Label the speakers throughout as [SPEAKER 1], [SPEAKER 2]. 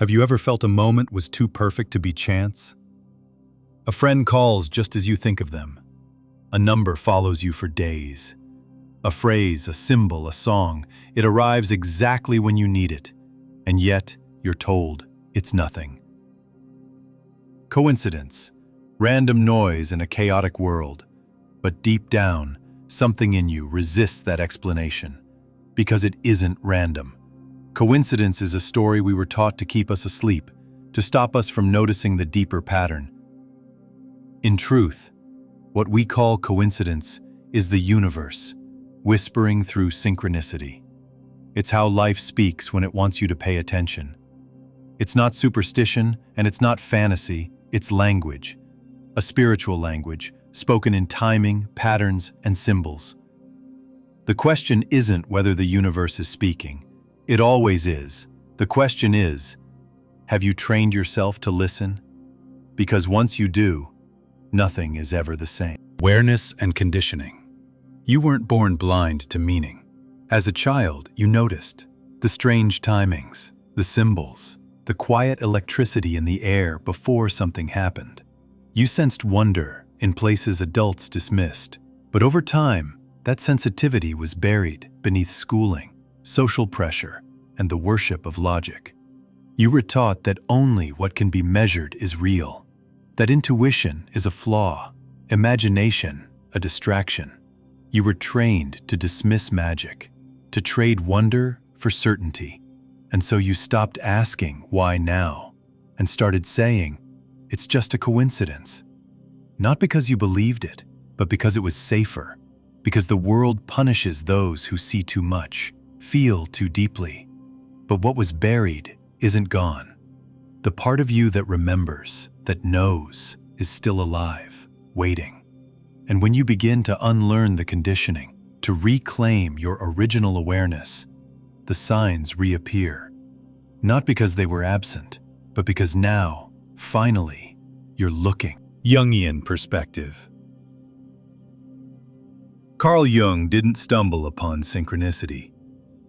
[SPEAKER 1] Have you ever felt a moment was too perfect to be chance? A friend calls just as you think of them. A number follows you for days. A phrase, a symbol, a song, it arrives exactly when you need it, and yet you're told it's nothing. Coincidence, random noise in a chaotic world, but deep down, something in you resists that explanation, because it isn't random. Coincidence is a story we were taught to keep us asleep, to stop us from noticing the deeper pattern. In truth, what we call coincidence is the universe, whispering through synchronicity. It's how life speaks when it wants you to pay attention. It's not superstition and it's not fantasy, it's language. A spiritual language, spoken in timing, patterns, and symbols. The question isn't whether the universe is speaking. It always is. The question is, have you trained yourself to listen? Because once you do, nothing is ever the same. Awareness and conditioning. You weren't born blind to meaning. As a child, you noticed the strange timings, the symbols, the quiet electricity in the air before something happened. You sensed wonder in places adults dismissed. But over time, that sensitivity was buried beneath schooling, social pressure, and the worship of logic. You were taught that only what can be measured is real, that intuition is a flaw, imagination a distraction. You were trained to dismiss magic, to trade wonder for certainty, and so you stopped asking why now and started saying, it's just a coincidence. Not because you believed it, but because it was safer, because the world punishes those who see too much, feel too deeply. But what was buried isn't gone. The part of you that remembers, that knows, is still alive, waiting. And when you begin to unlearn the conditioning, to reclaim your original awareness, the signs reappear. Not because they were absent, but because now, finally, you're looking. Jungian perspective. Carl Jung didn't stumble upon synchronicity.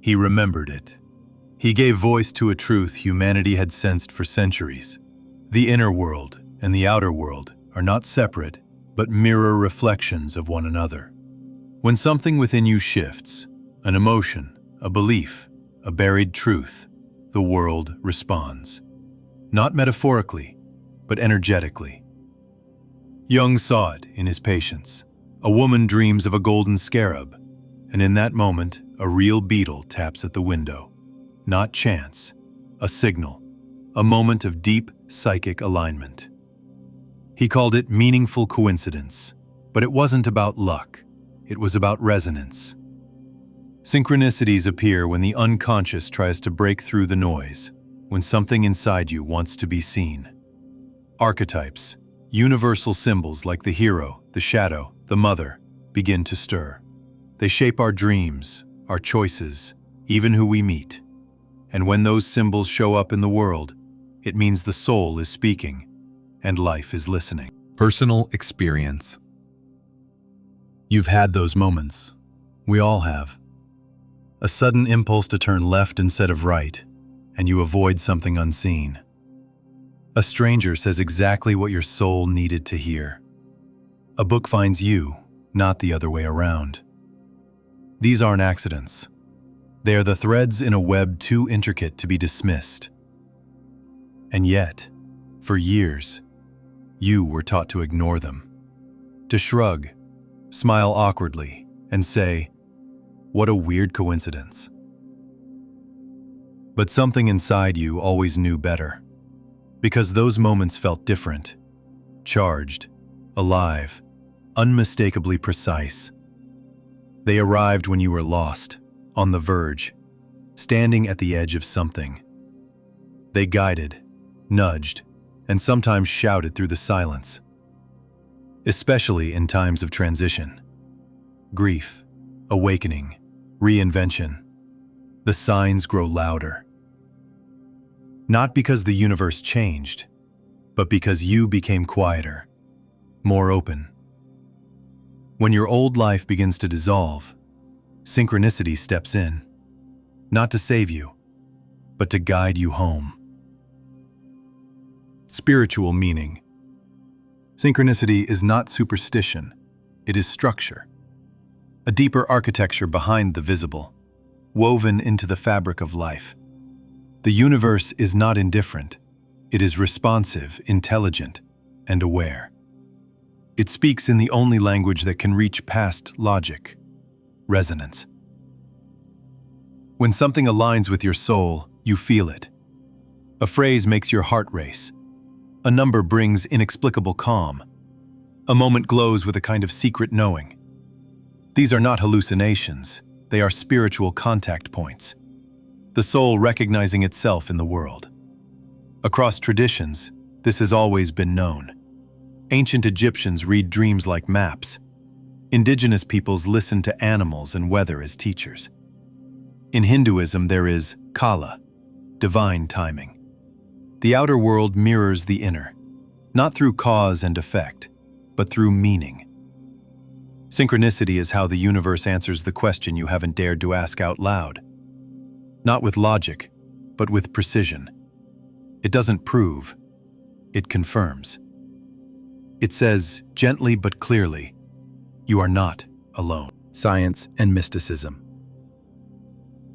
[SPEAKER 1] He remembered it. He gave voice to a truth humanity had sensed for centuries. The inner world and the outer world are not separate, but mirror reflections of one another. When something within you shifts, an emotion, a belief, a buried truth, the world responds. Not metaphorically, but energetically. Jung saw it in his patients. A woman dreams of a golden scarab, and in that moment, a real beetle taps at the window. Not chance, a signal, a moment of deep psychic alignment. He called it meaningful coincidence, but it wasn't about luck. It was about resonance. Synchronicities appear when the unconscious tries to break through the noise, when something inside you wants to be seen. Archetypes, universal symbols like the hero, the shadow, the mother, begin to stir. They shape our dreams, our choices, even who we meet. And when those symbols show up in the world, it means the soul is speaking and life is listening. Personal experience. You've had those moments. We all have. A sudden impulse to turn left instead of right, and you avoid something unseen. A stranger says exactly what your soul needed to hear. A book finds you, not the other way around. These aren't accidents. They are the threads in a web too intricate to be dismissed. And yet, for years, you were taught to ignore them, to shrug, smile awkwardly, and say, "What a weird coincidence." But something inside you always knew better, because those moments felt different, charged, alive, unmistakably precise. They arrived when you were lost, on the verge, standing at the edge of something. They guided, nudged, and sometimes shouted through the silence. Especially in times of transition. Grief, awakening, reinvention. The signs grow louder. Not because the universe changed, but because you became quieter, more open. When your old life begins to dissolve, synchronicity steps in, not to save you, but to guide you home. Spiritual meaning. Synchronicity is not superstition, it is structure. A deeper architecture behind the visible, woven into the fabric of life. The universe is not indifferent, it is responsive, intelligent, and aware. It speaks in the only language that can reach past logic, resonance. When something aligns with your soul, you feel it. A phrase makes your heart race. A number brings inexplicable calm. A moment glows with a kind of secret knowing. These are not hallucinations, they are spiritual contact points. The soul recognizing itself in the world. Across traditions, this has always been known. Ancient Egyptians read dreams like maps. Indigenous peoples listen to animals and weather as teachers. In Hinduism, there is Kala, divine timing. The outer world mirrors the inner, not through cause and effect, but through meaning. Synchronicity is how the universe answers the question you haven't dared to ask out loud. Not with logic, but with precision. It doesn't prove, it confirms. It says, gently but clearly, you are not alone. Science and mysticism.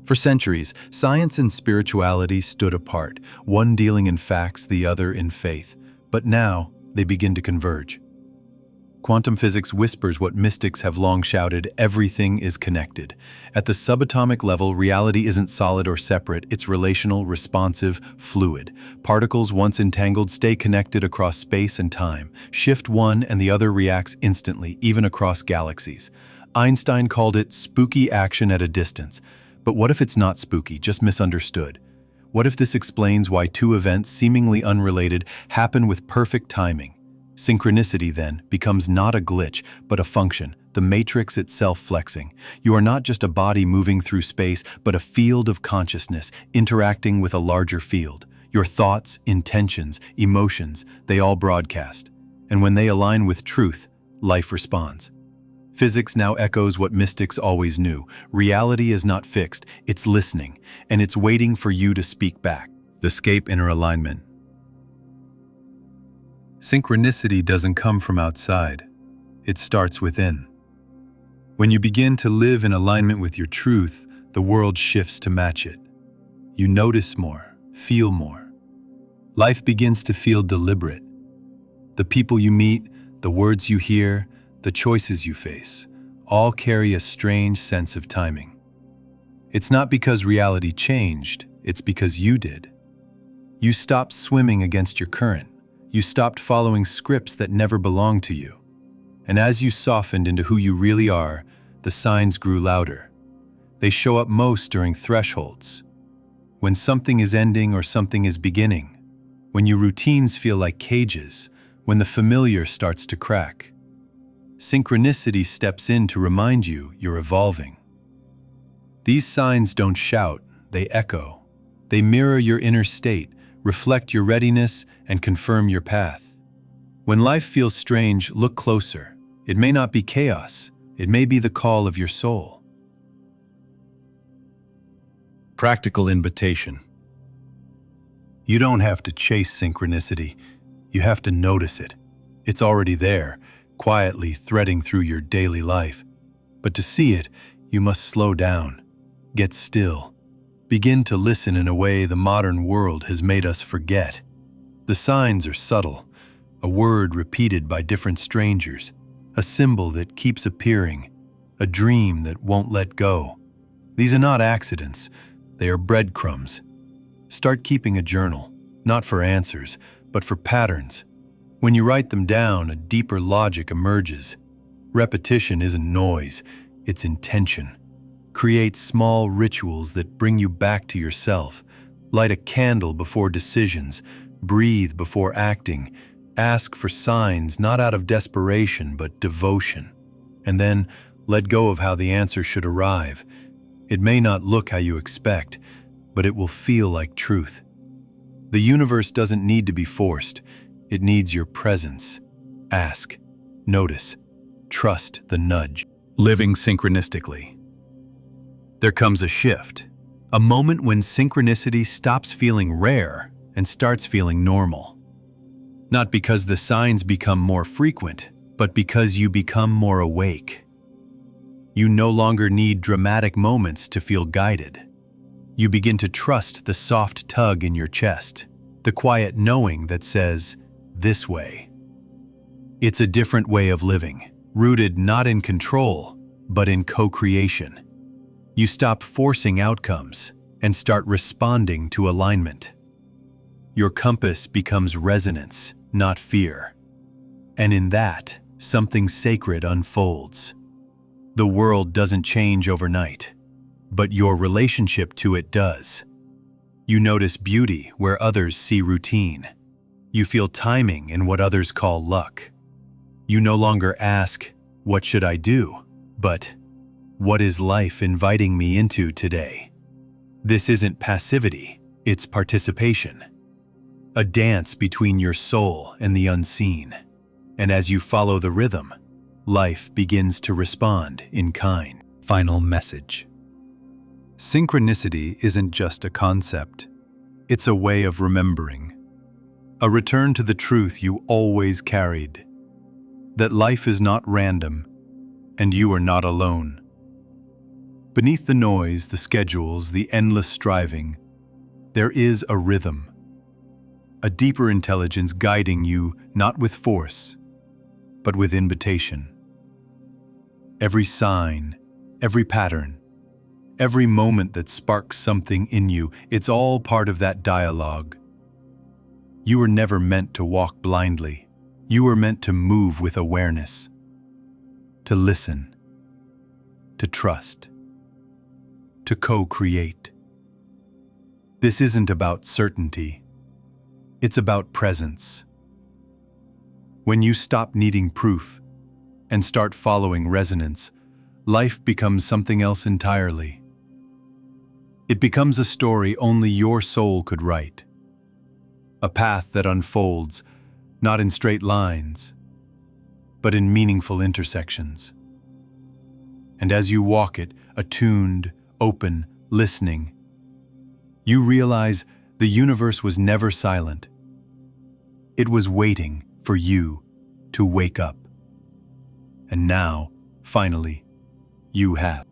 [SPEAKER 1] For centuries, science and spirituality stood apart, one dealing in facts, the other in faith. But now, they begin to converge. Quantum physics whispers what mystics have long shouted: everything is connected. At the subatomic level, reality isn't solid or separate, it's relational, responsive, fluid. Particles once entangled stay connected across space and time. Shift one and the other reacts instantly, even across galaxies. Einstein called it spooky action at a distance. But what if it's not spooky, just misunderstood? What if this explains why two events seemingly unrelated happen with perfect timing? Synchronicity, then, becomes not a glitch, but a function, the matrix itself flexing. You are not just a body moving through space, but a field of consciousness interacting with a larger field. Your thoughts, intentions, emotions, they all broadcast. And when they align with truth, life responds. Physics now echoes what mystics always knew. Reality is not fixed, it's listening, and it's waiting for you to speak back. The scape inner alignment. Synchronicity doesn't come from outside. It starts within. When you begin to live in alignment with your truth, the world shifts to match it. You notice more, feel more. Life begins to feel deliberate. The people you meet, the words you hear, the choices you face, all carry a strange sense of timing. It's not because reality changed, it's because you did. You stopped swimming against your current. You stopped following scripts that never belonged to you. And as you softened into who you really are, the signs grew louder. They show up most during thresholds. When something is ending or something is beginning. When your routines feel like cages. When the familiar starts to crack. Synchronicity steps in to remind you you're evolving. These signs don't shout, they echo. They mirror your inner state, reflect your readiness, and confirm your path. When life feels strange, look closer. It may not be chaos, it may be the call of your soul. Practical invitation. You don't have to chase synchronicity, you have to notice it. It's already there, quietly threading through your daily life. But to see it, you must slow down, get still, begin to listen in a way the modern world has made us forget. The signs are subtle, a word repeated by different strangers, a symbol that keeps appearing, a dream that won't let go. These are not accidents, they are breadcrumbs. Start keeping a journal, not for answers, but for patterns. When you write them down, a deeper logic emerges. Repetition isn't noise, it's intention. Create small rituals that bring you back to yourself. Light a candle before decisions. Breathe before acting. Ask for signs not out of desperation but devotion. And then let go of how the answer should arrive. It may not look how you expect, but it will feel like truth. The universe doesn't need to be forced. It needs your presence. Ask, notice, trust the nudge. Living synchronistically. There comes a shift, a moment when synchronicity stops feeling rare and starts feeling normal. Not because the signs become more frequent, but because you become more awake. You no longer need dramatic moments to feel guided. You begin to trust the soft tug in your chest, the quiet knowing that says, "This way." It's a different way of living, rooted not in control, but in co-creation. You stop forcing outcomes and start responding to alignment. Your compass becomes resonance, not fear. And in that, something sacred unfolds. The world doesn't change overnight, but your relationship to it does. You notice beauty where others see routine. You feel timing in what others call luck. You no longer ask, "What should I do?" but, "What is life inviting me into today?" This isn't passivity, it's participation. A dance between your soul and the unseen. And as you follow the rhythm, life begins to respond in kind. Final message. Synchronicity isn't just a concept. It's a way of remembering. A return to the truth you always carried. That life is not random, and you are not alone. Beneath the noise, the schedules, the endless striving, there is a rhythm. A deeper intelligence guiding you not with force, but with invitation. Every sign, every pattern, every moment that sparks something in you, it's all part of that dialogue. You were never meant to walk blindly. You were meant to move with awareness, to listen, to trust, to co-create. This isn't about certainty. It's about presence. When you stop needing proof and start following resonance, life becomes something else entirely. It becomes a story only your soul could write. A path that unfolds, not in straight lines, but in meaningful intersections. And as you walk it, attuned, open, listening, you realize the universe was never silent. It was waiting for you to wake up. And now, finally, you have.